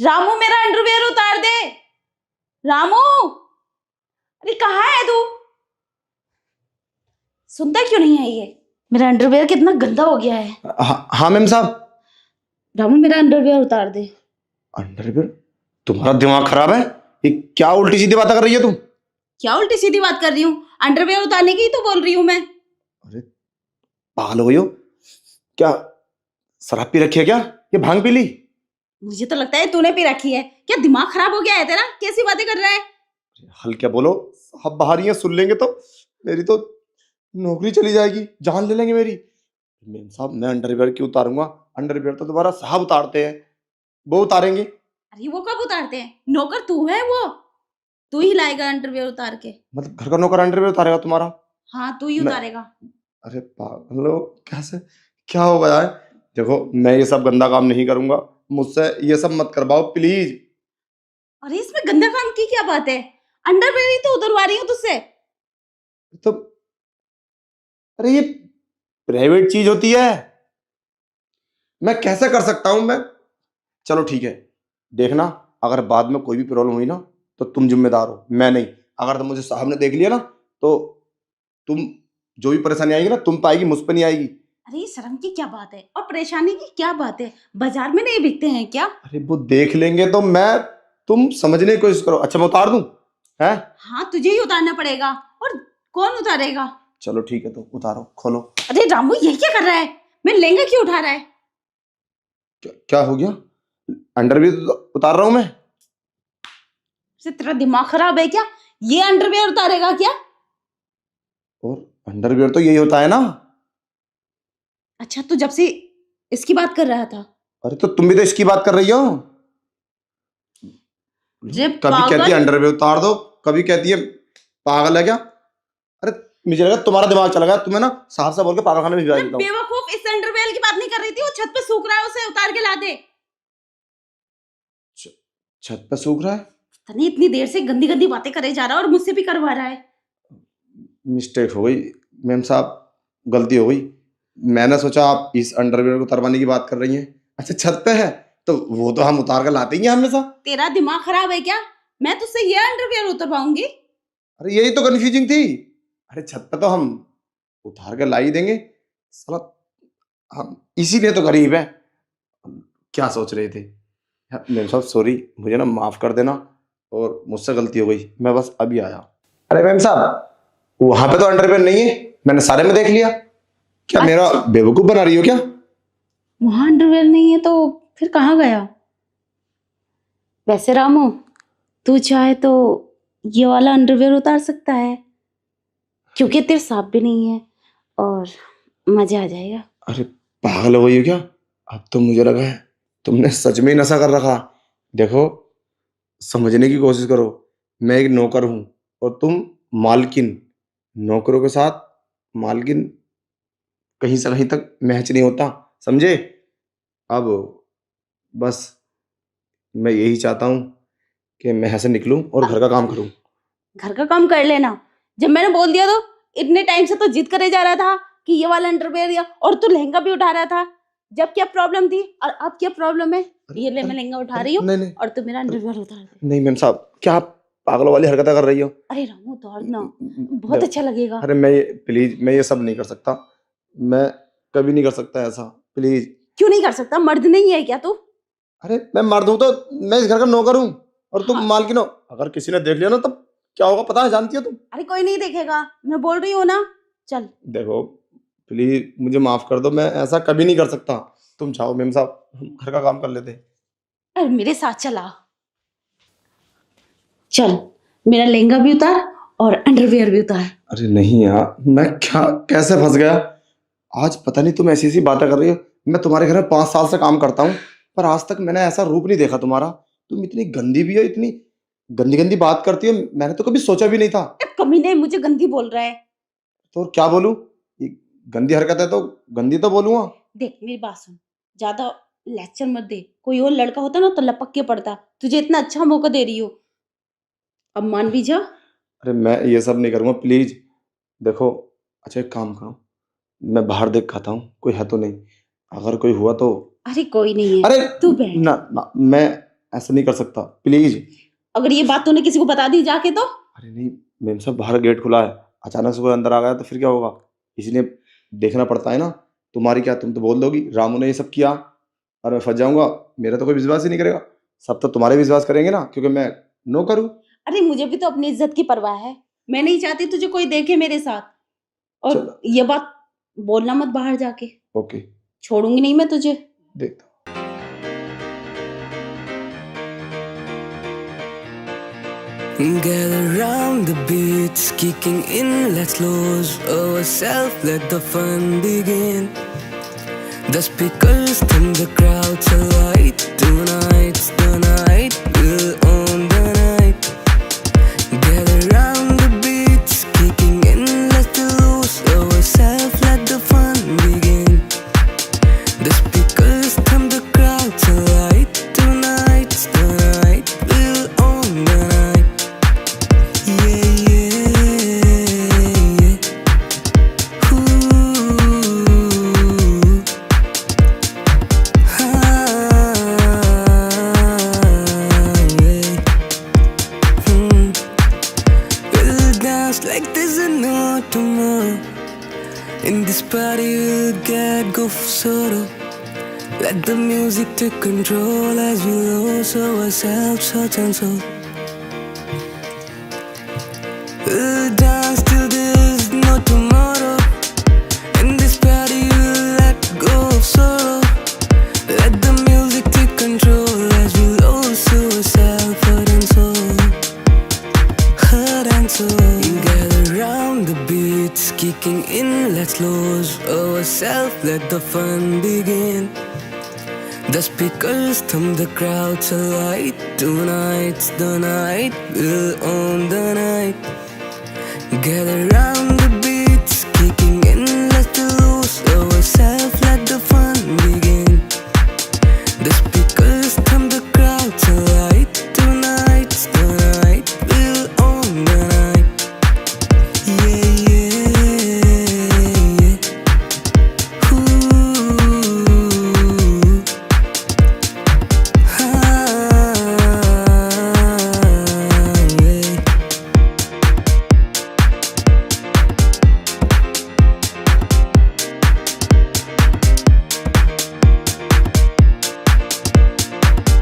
रामू मेरा अंडरवियर उतार दे। रामू, अरे कहाँ है तू? सुनता क्यों नहीं है ये? मेरा अंडरवियर कितना गंदा हो गया है। हाँ मैम साहब। रामू मेरा अंडरवियर उतार दे। अंडरवियर? तुम्हारा दिमाग खराब है? ये क्या उल्टी सीधी बातें कर रही है तुम? क्या उल्टी सीधी बात कर रही हूँ? अंडरवियर उतारने की ही तो बोल रही हूँ मैं। अरे पागल हो गई हो क्या? शराब पी रखी है क्या? ये भांग पी ली? मुझे तो लगता है तूने पी रखी है। क्या दिमाग खराब हो गया है तेरा? कैसी बातें कर रहा है? हल क्या बोलो, अब बाहर ही सुन लेंगे तो मेरी तो नौकरी चली जाएगी, जान ले लेंगे मेरी। मैम साहब मैं अंडरवियर क्यों उतारूंगा? अंडरवियर तो तुम्हारा साहब उतारते हैं, वो उतारेंगे। अरे वो कब उतारते हैं? नौकर तू है, वो तू ही लाएगा अंडरवियर उतार के। मतलब घर का नौकर अंडरवियर उतारेगा तुम्हारा? हाँ तू ही मैं उतारेगा। अरे पागल हो, कैसे क्या हो गया है? देखो मैं ये सब गंदा काम नहीं करूंगा, मुझसे ये सब मत करवाओ प्लीज। अरे इसमें गंदा काम की क्या बात है? अंडरवियर ही तो उतरवा रही हूँ तुझसे। तो अरे ये प्राइवेट चीज होती है, मैं कैसे कर सकता हूं मैं? चलो ठीक है, देखना अगर बाद में कोई भी प्रॉब्लम हुई ना तो तुम जिम्मेदार हो, मैं नहीं। अगर तो मुझे साहब ने देख लिया ना तो तुम जो भी परेशानी आएगी ना तुम पे आएगी, मुझ पे नहीं आएगी। अरे शर्म की क्या बात है और परेशानी की क्या बात है? बाजार में नहीं बिकते हैं क्या? अरे वो देख लेंगे तो तुम समझने की कोशिश करो। अच्छा मैं उतार दूं? है? हाँ तुझे ही उतारना पड़ेगा। और कौन उतारेगा? चलो ठीक है तो उतारो, खोलो। अरे रामू ये क्या कर रहा है? मैं लहंगा क्यों उठा रहा है? क्या हो गया? अंडरवियर तो उतार रहा हूं मैं। तेरा दिमाग खराब है क्या? ये अंडरवियर उतारेगा क्या? और अंडरवियर तो यही होता है ना? अच्छा तू जब से इसकी बात कर रहा था। अरे तो तुम भी तो इसकी बात कर रही हो। जे कभी कहती है पागल। अंडरवियर उतार दो, कभी कहती है पागल है क्या? अरे मुझे लगा तुम्हारा दिमाग चला गया, तुम्हें ना साहब से बोल के पागल खाने में भिजवा अरे देता हूँ। बेवकूफ, इस अंडरवियर की बात नहीं कर रही थी। वो छत पे सूख रहा है, उसे उतार के ला दे। छत पे सूख रहा है? तनी इतनी देर से गंदी गंदी बातें करे जा रहा है और मुझसे भी करवा रहा है। मिस्टेक हो गई मैम साहब, गलती हो गई। मैंने सोचा आप इस अंडरवियर को उतारवाने की बात कर रही हैं। अच्छा छत पे है तो वो तो हम उतार कर लाते ही हैं हमेशा। तेरा दिमाग खराब है क्या? मैं तुझसे ये अंडरवियर उतरवाऊंगी? अरे यही तो कंफ्यूजिंग थी। अरे छत पे तो हम उतार कर ला ही देंगे साला, हम इसीलिए तो गरीब है। क्या सोच रहे थे? मैम साहब सॉरी, मुझे ना माफ कर देना, और मुझसे गलती हो गई, मैं बस अभी आया। अरे मैम साहब वहां पे तो अंडरवियर नहीं है, मैंने सारे में देख लिया। क्या मेरा अच्छा बेवकूफ बना रही हो क्या? वहां अंडरवियर नहीं है तो फिर कहाँ गया? वैसे रामू, तू चाहे तो ये वाला अंडरवियर उतार सकता है, क्योंकि तेरे सांप भी नहीं है और मजा आ जाएगा। अरे पागल हो गई हो क्या? अब तो मुझे लगा है तुमने सच में ही नशा कर रखा। देखो समझने की कोशिश करो, मैं एक नौकर हूं और तुम मालकिन। नौकरों के साथ मालकिन कहीं से कहीं तक मैच नहीं होता, समझे? अब बस मैं यही चाहता हूँ कि मैं यहाँ से निकलूं और घर का काम करूं। घर का काम कर लेना। जब मैंने बोल दिया तो इतने टाइम से तो जिद करे जा रहा था कि ये वाला अंडरवियर या, और तू लहंगा भी उठा रहा था। जब क्या प्रॉब्लम थी और अब क्या प्रॉब्लम है? ये ले मैं लहंगा उठा रही हूँ नहीं नहीं और तू मेरा अंडरवियर उतार दे। नहीं मैम साहब, क्या आप पागलों वाली हरकतें कर रही हो? अरे रामू उतार ना, बहुत अच्छा लगेगा। अरे प्लीज मैं ये सब नहीं कर सकता, मैं कभी नहीं कर सकता ऐसा, प्लीज। क्यों नहीं कर सकता? मर्द नहीं है क्या तू? अरे मैं मर्द हूं तो मैं इस घर का नौकर हूँ और तुम हाँ मालकिन हो। अगर किसी ने देख लिया ना तब क्या होगा पता है, जानती हो तुम? अरे कोई नहीं देखेगा, मैं बोल रही हूँ ना। चल। देखो प्लीज मुझे माफ कर दो, मैं ऐसा कभी नहीं कर सकता। तुम जाओ मेम साहब, हम घर का काम कर लेते हैं। अरे मेरे साथ चला। चल, मेरा लहंगा भी उतार और अंडरवियर भी उतार। अरे नहीं यार, मैं क्या कैसे फंस गया? आज पता नहीं तुम ऐसी ऐसी बातें कर रही हो। मैं तुम्हारे घर में 5 साल से काम करता हूँ, पर आज तक मैंने ऐसा रूप नहीं देखा तुम्हारा। तुम इतनी गंदी भी हो, इतनी गंदी गंदी बात करती हो, मैंने तो कभी सोचा भी नहीं था। कमीने मुझे गंदी बोल रहा है। तो और क्या बोलूं? ये गंदी हरकत है तो गंदी तो बोलूंगा। देख मेरी बात सुन, ज्यादा लेक्चर मत दे। कोई और लड़का होता ना तो लपक के पड़ता। तुझे इतना अच्छा मौका दे रही हो, अब मान भी जा। अरे मैं ये सब नहीं करूंगा प्लीज। देखो अच्छा एक काम करो, मैं बाहर देख खाता हूँ कोई है तो नहीं, अगर कोई हुआ तो। अरे कोई नहीं है, अरे तू बैठ। ना ना, मैं ऐसा नहीं कर सकता प्लीज। अगर ये बात तूने किसी को बता दी जाके तो? अरे नहीं मैम साहब, बाहर गेट खुला है, अचानक से कोई अंदर आ गया तो फिर क्या होगा, इसलिए देखना पड़ता है ना। तुम्हारी क्या, तुम तो बोल दोगी रामू ने ये सब किया और मैं फंस जाऊंगा, मेरा तो कोई विश्वास ही नहीं करेगा। सब तो तुम्हारे विश्वास करेंगे ना, क्योंकि मैं नो करूँ। अरे मुझे भी तो अपनी इज्जत की परवाह है, मैं नहीं चाहती तुझे कोई देखे मेरे साथ। और चलो। ये बात बोलना मत बाहर जाके, ओके छोड़ूंगी नहीं मैं तुझे। देखता Gather round the beats, kicking in, let's lose ourselves, let the fun begin. The speakers turn the crowd to light. Tonight's the night, we'll own the night. Gather round the beats, kicking in, let's lose ourselves, let the fun begin. The speakers turn the crowd to light. Tonight's the night, we'll own the night. Yeah, yeah, yeah. Ooh. Yeah. We'll dance like there's no tomorrow. In this party we'll get go for solo. Let the music take control as we lose ourselves, heart and soul. We'll dance till there's no tomorrow. In this party we'll let go of sorrow. Let the music take control as we lose ourselves, heart and soul. Heart and soul. Gather round the beats, kicking in, let's lose ourselves, let the fun begin. The speakers thumb the crowd to light. Tonight's the night, we'll own the night. Gather round the beats, kicking in, let's lose ourselves,